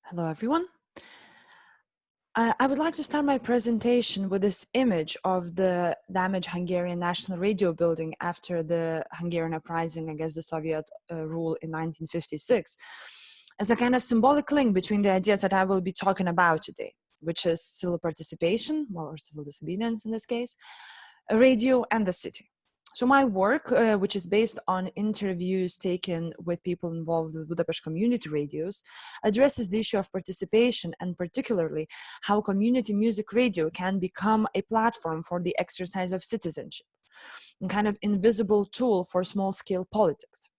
Hello, everyone. I would like to start my presentation with this image of the damaged Hungarian National Radio building after the Hungarian uprising against the Soviet rule in 1956, as a kind of symbolic link between the ideas that I will be talking about today, which is civil participation, or civil disobedience in this case, a radio, and the city. So my work, which is based on interviews taken with people involved with Budapest community radios, addresses the issue of participation and particularly how community music radio can become a platform for the exercise of citizenship, a kind of invisible tool for small-scale politics.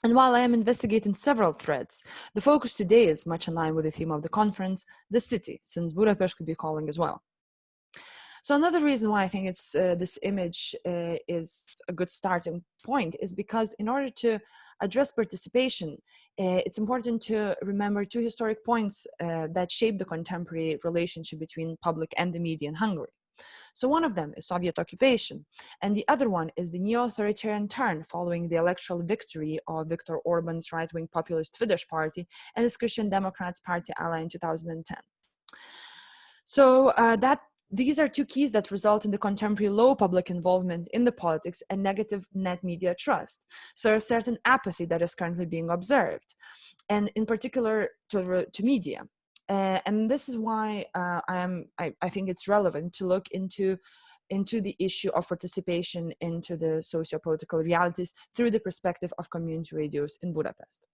And while I am investigating several threads, the focus today is much in line with the theme of the conference, the city, since Budapest could be calling as well. So another reason why I think this image is a good starting point is because in order to address participation, it's important to remember two historic points that shape the contemporary relationship between public and the media in Hungary. So one of them is Soviet occupation, and the other one is the neo-authoritarian turn following the electoral victory of Viktor Orban's right-wing populist Fidesz party and his Christian Democrats party ally in 2010. So these are two keys that result in the contemporary low public involvement in the politics and negative net media trust. So a certain apathy that is currently being observed, and in particular to media. And this is why I think it's relevant to look into the issue of participation into the socio-political realities through the perspective of community radios in Budapest.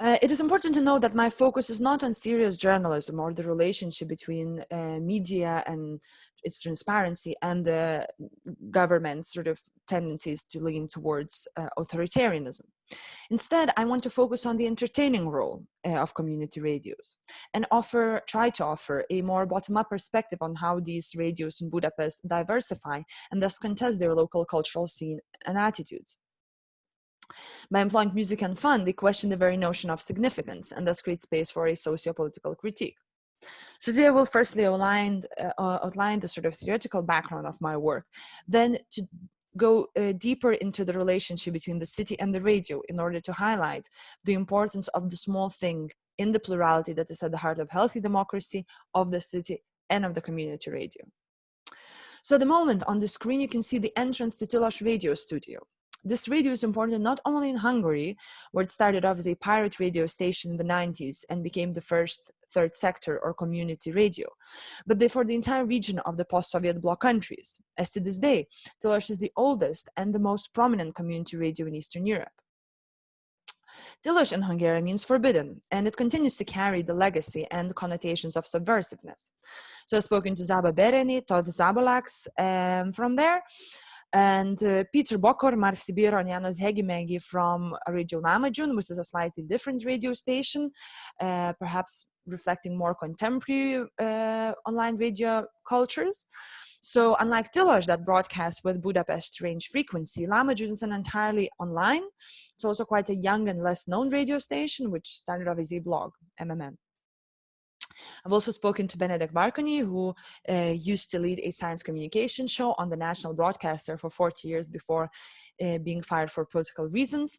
It is important to know that my focus is not on serious journalism or the relationship between media and its transparency and the government's sort of tendencies to lean towards authoritarianism. Instead, I want to focus on the entertaining role of community radios and try to offer a more bottom-up perspective on how these radios in Budapest diversify and thus contest their local cultural scene and attitudes. By employing music and fun, they question the very notion of significance and thus create space for a socio-political critique. So today I will firstly outline the sort of theoretical background of my work, then to go deeper into the relationship between the city and the radio in order to highlight the importance of the small thing in the plurality that is at the heart of healthy democracy, of the city, and of the community radio. So at the moment on the screen you can see the entrance to Tilos radio studio. This radio is important not only in Hungary, where it started off as a pirate radio station in the 90s and became the first third sector or community radio, but for the entire region of the post-Soviet bloc countries. As to this day, Tilos is the oldest and the most prominent community radio in Eastern Europe. Tilos in Hungarian means forbidden, and it continues to carry the legacy and the connotations of subversiveness. So I've spoken to Zaba Bereni, Todd Zabolaks from there, and Peter Bokor, Marsibir, and Janos Hegimegi from Radio Lamajun, which is a slightly different radio station, perhaps reflecting more contemporary online radio cultures. So unlike Tilos that broadcasts with Budapest range frequency, Lamajun is an entirely online. It's also quite a young and less known radio station, which started off as a blog, MMM. I've also spoken to Benedek Barkony, who used to lead a science communication show on the national broadcaster for 40 years before being fired for political reasons,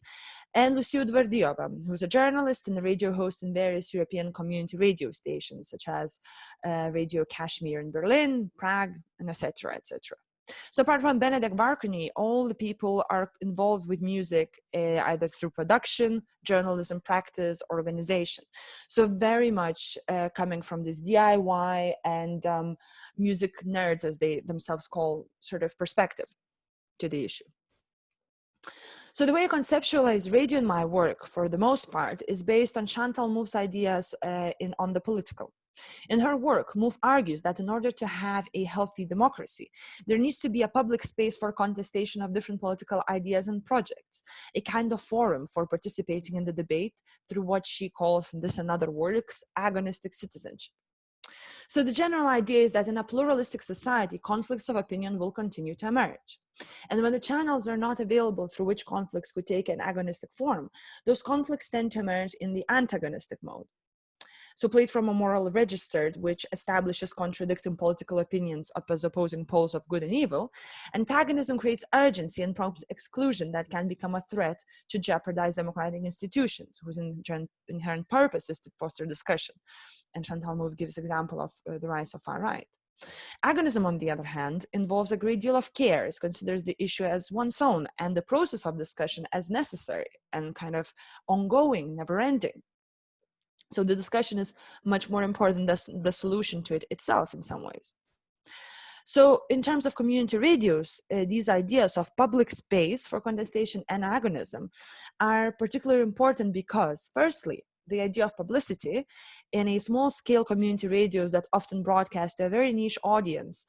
and Lucia Dvardiova, who's a journalist and a radio host in various European community radio stations, such as Radio Kashmir in Berlin, Prague, and etc., etc. So apart from Benedek Barkony, all the people are involved with music either through production, journalism, practice, organization. So very much coming from this DIY and music nerds, as they themselves call, sort of perspective to the issue. So the way I conceptualize radio in my work, for the most part, is based on Chantal Mouffe's ideas on the political. In her work, Mouffe argues that in order to have a healthy democracy, there needs to be a public space for contestation of different political ideas and projects, a kind of forum for participating in the debate through what she calls, in this and other works, agonistic citizenship. So the general idea is that in a pluralistic society, conflicts of opinion will continue to emerge. And when the channels are not available through which conflicts could take an agonistic form, those conflicts tend to emerge in the antagonistic mode. So played from a moral register, which establishes contradicting political opinions as opposing poles of good and evil, antagonism creates urgency and prompts exclusion that can become a threat to jeopardize democratic institutions, whose inherent purpose is to foster discussion. And Chantal Mouffe gives example of the rise of far right. Agonism, on the other hand, involves a great deal of care. It considers the issue as one's own and the process of discussion as necessary and kind of ongoing, never-ending. So the discussion is much more important than the solution to it itself in some ways. So in terms of community radios, these ideas of public space for contestation and agonism are particularly important because, firstly, the idea of publicity in a small-scale community radios that often broadcast to a very niche audience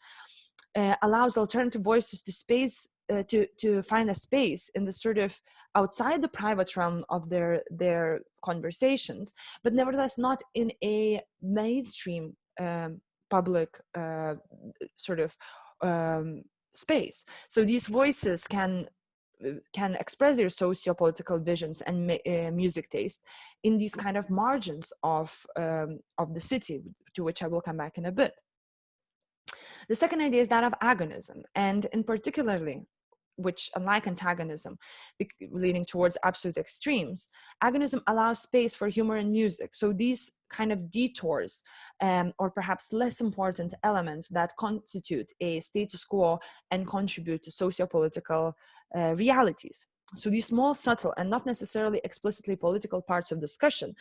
allows alternative voices to find a space in the sort of outside the private realm of their conversations, but nevertheless not in a mainstream public space. So these voices can express their socio-political visions and music taste in these kind of margins of the city, to which I will come back in a bit. The second idea is that of agonism, and in particularly, which unlike antagonism, leading towards absolute extremes, agonism allows space for humor and music. So these kind of detours, or perhaps less important elements that constitute a status quo and contribute to socio-political realities. So these small, subtle, and not necessarily explicitly political parts of discussion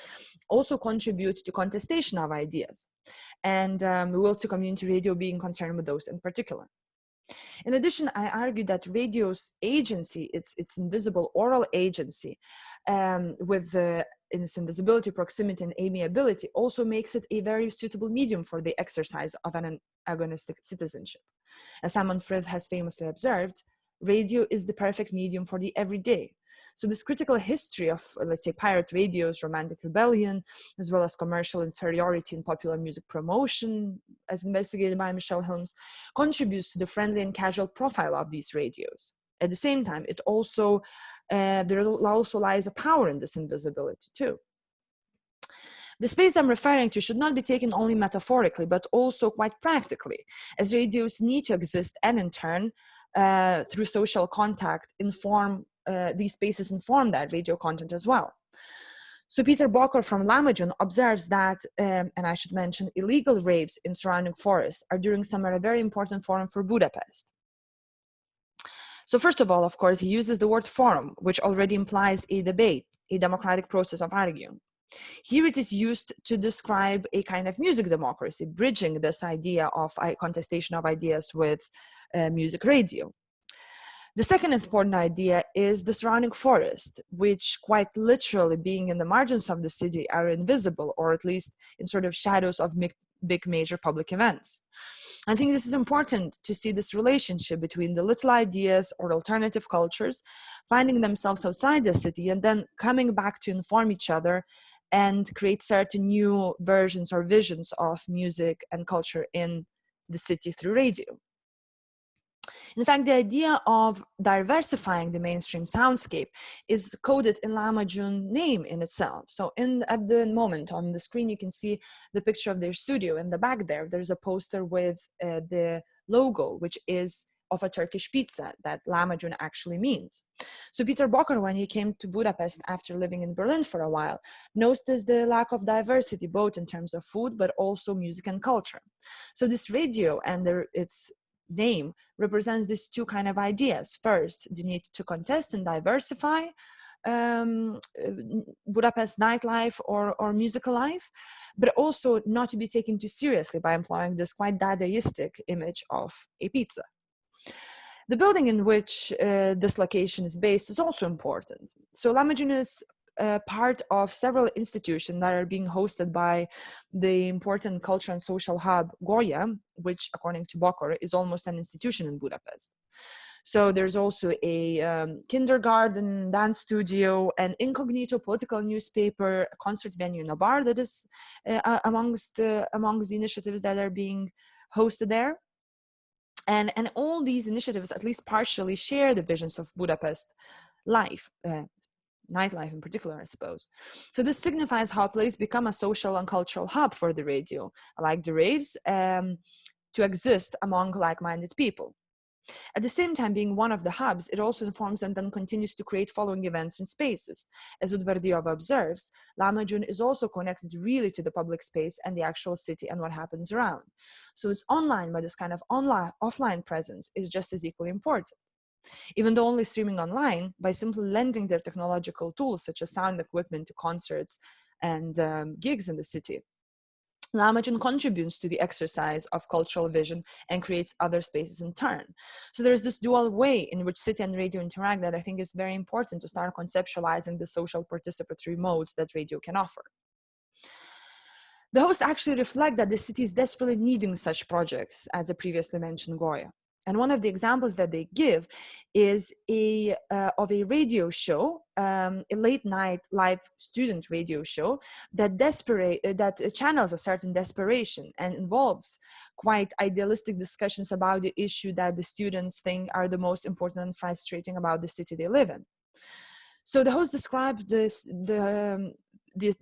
also contribute to contestation of ideas. And we will see community radio being concerned with those in particular. In addition, I argue that radio's agency, its invisible oral agency, with its invisibility, proximity, and amiability, also makes it a very suitable medium for the exercise of an agonistic citizenship. As Simon Frith has famously observed, radio is the perfect medium for the everyday. So this critical history of, let's say, pirate radios, romantic rebellion, as well as commercial inferiority in popular music promotion, as investigated by Michelle Helms, contributes to the friendly and casual profile of these radios. At the same time, it also, there also lies a power in this invisibility too. The space I'm referring to should not be taken only metaphorically, but also quite practically, as radios need to exist and in turn, through social contact, these spaces inform that radio content as well. So Peter Bocker from Lamajun observes that, and I should mention, illegal raves in surrounding forests are during summer a very important forum for Budapest. So first of all, of course, he uses the word forum, which already implies a debate, a democratic process of arguing. Here it is used to describe a kind of music democracy, bridging this idea of contestation of ideas with music radio. The second important idea is the surrounding forest, which quite literally being in the margins of the city are invisible, or at least in sort of shadows of big major public events. I think this is important to see this relationship between the little ideas or alternative cultures finding themselves outside the city and then coming back to inform each other and create certain new versions or visions of music and culture in the city through radio. In fact, the idea of diversifying the mainstream soundscape is coded in Lamajun's name in itself. So at the moment on the screen, you can see the picture of their studio. In the back there's a poster with the logo, which is of a Turkish pizza that Lamajun actually means. So Peter Bocker, when he came to Budapest after living in Berlin for a while, noticed the lack of diversity, both in terms of food, but also music and culture. So this radio and its name represents these two kind of ideas. First, the need to contest and diversify Budapest nightlife or musical life, but also not to be taken too seriously by employing this quite Dadaistic image of a pizza. The building in which this location is based is also important. So Lamajun is part of several institutions that are being hosted by the important culture and social hub Goya, which according to Bocker is almost an institution in Budapest. So there's also a kindergarten, dance studio, an incognito political newspaper, a concert venue, and a bar that is amongst the initiatives that are being hosted there. And all these initiatives at least partially share the visions of Budapest life, nightlife in particular, I suppose. So this signifies how a place become a social and cultural hub for the radio, like the raves, to exist among like-minded people. At the same time, being one of the hubs, it also informs and then continues to create following events and spaces. As Udvardiova observes, Lamajun is also connected really to the public space and the actual city and what happens around. So it's online, but this kind of offline presence is just as equally important. Even though only streaming online, by simply lending their technological tools, such as sound equipment to concerts and gigs in the city, Lamajun contributes to the exercise of cultural vision and creates other spaces in turn. So there's this dual way in which city and radio interact that I think is very important to start conceptualizing the social participatory modes that radio can offer. The hosts actually reflect that the city is desperately needing such projects, as the previously mentioned Goya. And one of the examples that they give is of a radio show, a late night live student radio show that channels a certain desperation and involves quite idealistic discussions about the issue that the students think are the most important and frustrating about the city they live in. So the host described the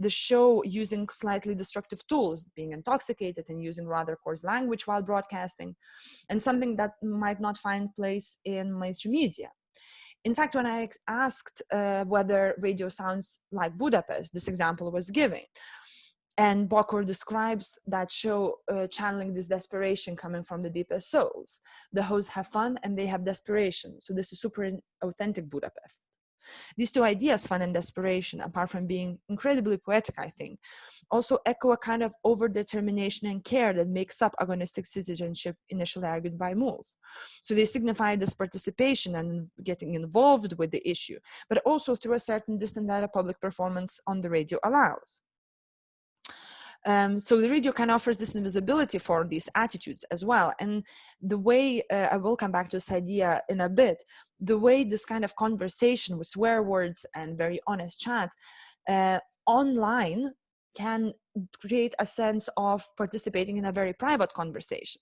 show using slightly destructive tools, being intoxicated and using rather coarse language while broadcasting, and something that might not find place in mainstream media. In fact, when I asked whether radio sounds like Budapest, this example was given. And Bokor describes that show channeling this desperation coming from the deepest souls. The hosts have fun and they have desperation. So this is super authentic Budapest. These two ideas, fun and desperation, apart from being incredibly poetic, I think, also echo a kind of over-determination and care that makes up agonistic citizenship initially argued by Moulfe. So they signify this participation and getting involved with the issue, but also through a certain distance that a public performance on the radio allows. So the radio kind of offers this invisibility for these attitudes as well. And the way, I will come back to this idea in a bit, the way this kind of conversation with swear words and very honest chat online can create a sense of participating in a very private conversation.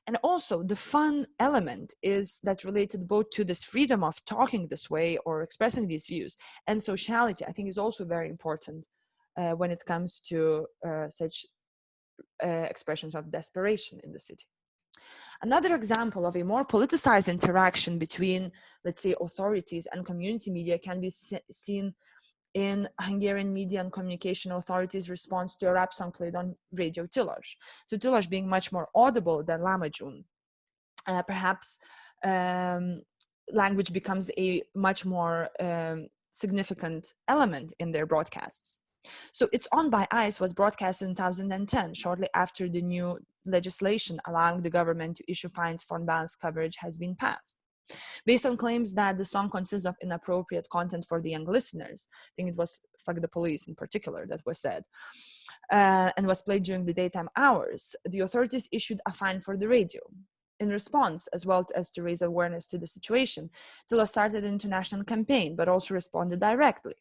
And also the fun element is that related both to this freedom of talking this way or expressing these views, and sociality, I think, is also very important when it comes to such expressions of desperation in the city. Another example of a more politicized interaction between, let's say, authorities and community media can be seen in Hungarian media and communication authorities' response to a rap song played on Radio Tilos. So Tilos being much more audible than Lamajun, perhaps language becomes a much more significant element in their broadcasts. So It's On by Ice was broadcast in 2010, shortly after the new legislation allowing the government to issue fines for unbalanced coverage has been passed. Based on claims that the song consists of inappropriate content for the young listeners, I think it was Fuck the Police in particular that was said, and was played during the daytime hours, the authorities issued a fine for the radio. In response, as well as to raise awareness to the situation, Tilos started an international campaign, but also responded directly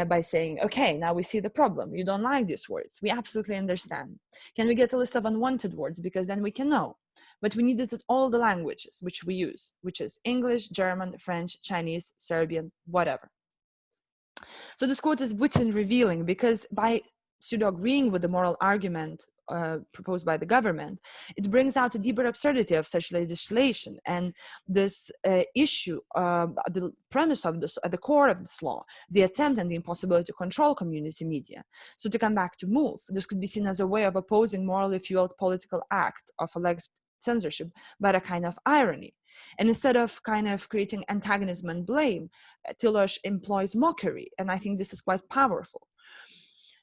by saying, okay, now we see the problem. You don't like these words. We absolutely understand. Can we get a list of unwanted words? Because then we can know. But we need it in all the languages which we use, which is English, German, French, Chinese, Serbian, whatever. So this quote is wit and revealing, because by pseudo-agreeing with the moral argument proposed by the government, it brings out a deeper absurdity of such legislation, and this issue, the premise of this, at the core of this law, the attempt and the impossibility to control community media. So to come back to Moulfe, this could be seen as a way of opposing morally fueled political act of alleged censorship, but a kind of irony. And instead of kind of creating antagonism and blame, Tilos employs mockery, and I think this is quite powerful,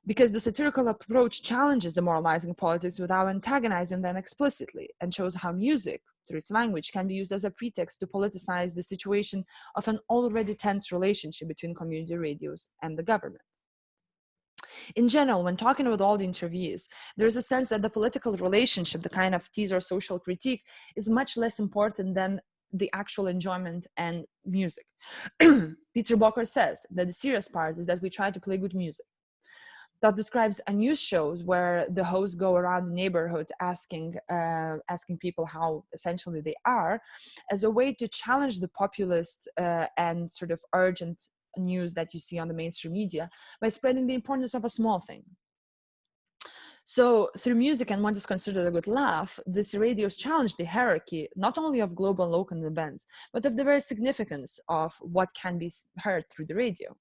because the satirical approach challenges the moralizing politics without antagonizing them explicitly, and shows how music, through its language, can be used as a pretext to politicize the situation of an already tense relationship between community radios and the government. In general, when talking with all the interviewees, there's a sense that the political relationship, the kind of teaser social critique, is much less important than the actual enjoyment and music. Peter Bokor says that the serious part is that we try to play good music. That describes a news show where the hosts go around the neighborhood asking people how essentially they are, as a way to challenge the populist and sort of urgent news that you see on the mainstream media by spreading the importance of a small thing. So through music and what is considered a good laugh, these radios challenge the hierarchy, not only of global and local events, but of the very significance of what can be heard through the radio.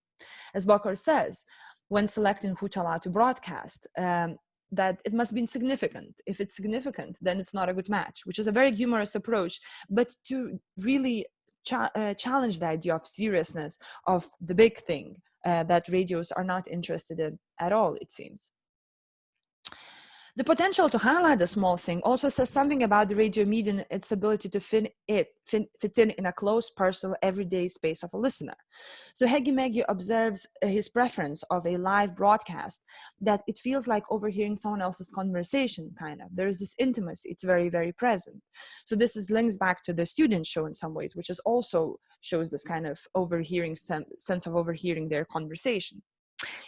As Bokor says, when selecting who to allow to broadcast, that it must be significant. If it's significant, then it's not a good match, which is a very humorous approach, but to really challenge the idea of seriousness of the big thing that radios are not interested in at all, it seems. The potential to highlight a small thing also says something about the radio media and its ability to fit in a close, personal, everyday space of a listener. So Hegi Megi observes his preference of a live broadcast, that it feels like overhearing someone else's conversation, kind of. There's this intimacy, it's very, very present. So this links back to the student show in some ways, which is also shows this kind of overhearing, sense of overhearing their conversation.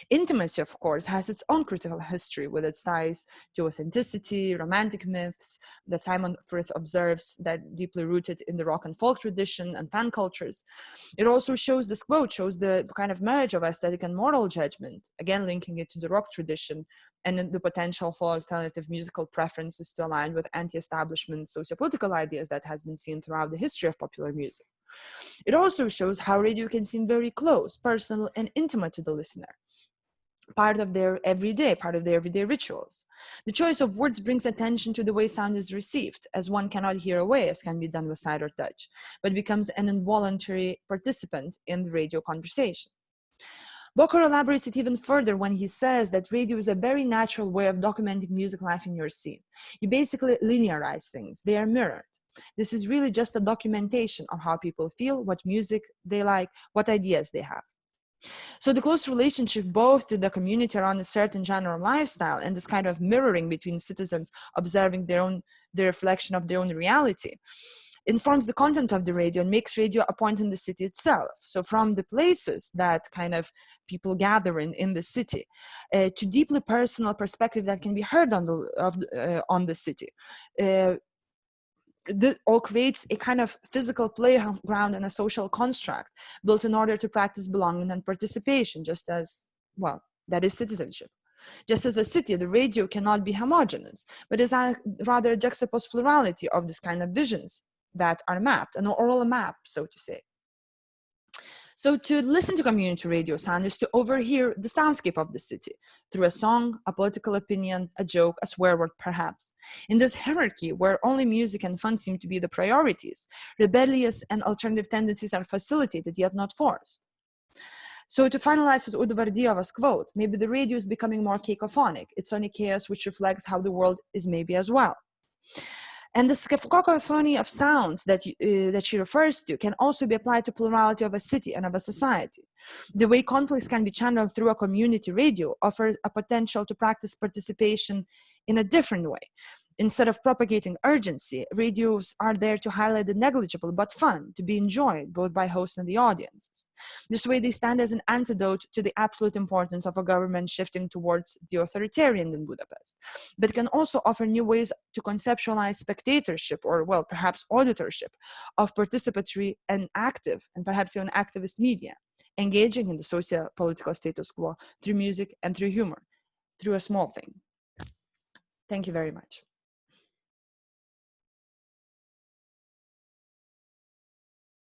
Intimacy, of course, has its own critical history with its ties to authenticity, romantic myths that Simon Frith observes that deeply rooted in the rock and folk tradition and fan cultures. It also shows, this quote shows the kind of marriage of aesthetic and moral judgment, again linking it to the rock tradition and the potential for alternative musical preferences to align with anti-establishment socio-political ideas that has been seen throughout the history of popular music. It also shows how radio can seem very close, personal, and intimate to the listener, part of their everyday rituals. The choice of words brings attention to the way sound is received, as one cannot hear away, as can be done with sight or touch, but becomes an involuntary participant in the radio conversation. Bokor elaborates it even further when he says that radio is a very natural way of documenting music life in your scene. You basically linearize things, they are mirrored. This is really just a documentation of how people feel, what music they like, what ideas they have. So the close relationship both to the community around a certain genre of lifestyle and this kind of mirroring between citizens observing the reflection of their own reality informs the content of the radio and makes radio a point in the city itself. So from the places that kind of people gather in the city to deeply personal perspective that can be heard on the city. This all creates a kind of physical playground and a social construct built in order to practice belonging and participation, just as, well, that is citizenship. Just as a city, the radio cannot be homogeneous, but is rather a juxtaposed plurality of this kind of visions that are mapped, an oral map, so to say. So to listen to community radio sound is to overhear the soundscape of the city through a song, a political opinion, a joke, a swear word perhaps. In this hierarchy where only music and fun seem to be the priorities, rebellious and alternative tendencies are facilitated yet not forced. So to finalize with Udvardijova's quote, maybe the radio is becoming more cacophonic. It's only chaos which reflects how the world is maybe as well. And this cacophony of sounds that she refers to can also be applied to plurality of a city and of a society. The way conflicts can be channeled through a community radio offers a potential to practice participation in a different way. Instead of propagating urgency, radios are there to highlight the negligible but fun, to be enjoyed both by hosts and the audiences. This way they stand as an antidote to the absolute importance of a government shifting towards the authoritarian in Budapest, but can also offer new ways to conceptualize spectatorship or, well, perhaps auditorship of participatory and active, and perhaps even activist media, engaging in the socio-political status quo through music and through humor, through a small thing. Thank you very much.